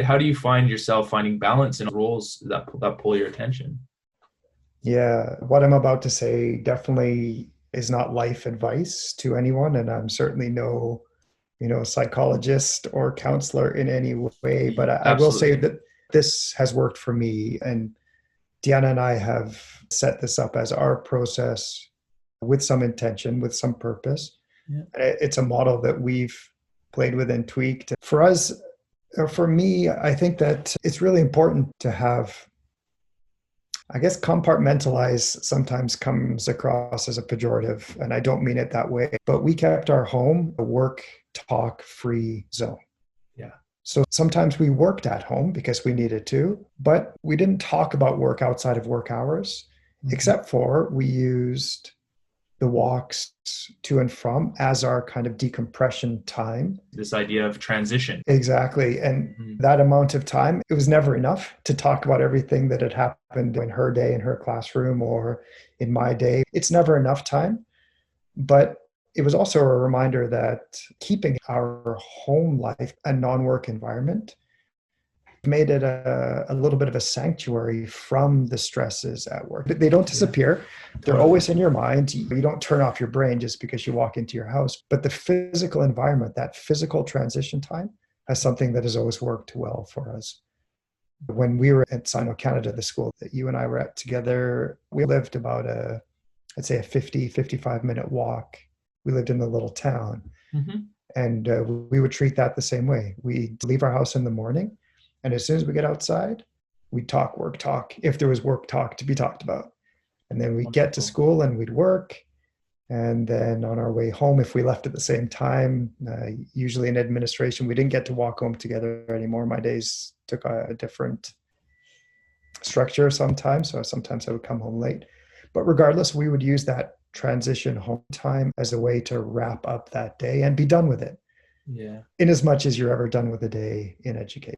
How do you find yourself finding balance in roles that pull your attention? Yeah, what I'm about to say definitely is not life advice to anyone, and I'm certainly no, psychologist or counselor in any way, but I will say Absolutely. that this has worked for me, and Deanna and I have set this up as our process with some intention, with some purpose. Yeah. It's a model that we've played with and tweaked. For us, or for me, I think that it's really important to have, I guess, compartmentalize sometimes comes across as a pejorative, and I don't mean it that way, but we kept our home a work talk free zone. Yeah. So sometimes we worked at home because we needed to, but we didn't talk about work outside of work hours, Mhm. except for we used the walks to and from as our kind of decompression time. This idea of transition. Exactly. And Mhm. that amount of time, it was never enough to talk about everything that had happened in her day in her classroom or in my day. It's never enough time. But it was also a reminder that keeping our home life a non work environment made it a little bit of a sanctuary from the stresses at work. They don't Yeah, disappear. They're totally. always in your mind. You don't turn off your brain just because you walk into your house. But the physical environment, that physical transition time, has something that has always worked well for us. When we were at Sino Canada, the school that you and I were at together, we lived about I'd say a 55 minute walk. We lived in a little town. Hmm. And we would treat that the same way. We'd leave our house in the morning. And as soon as we get outside, we'd talk work talk, if there was work talk to be talked about. And then we'd get to Wonderful. school and we'd work. And then on our way home, if we left at the same time, usually in administration, we didn't get to walk home together anymore. My days took a different structure sometimes. So sometimes I would come home late. But regardless, we would use that transition home time as a way to wrap up that day and be done with it Yeah. in as much as you're ever done with a day in education.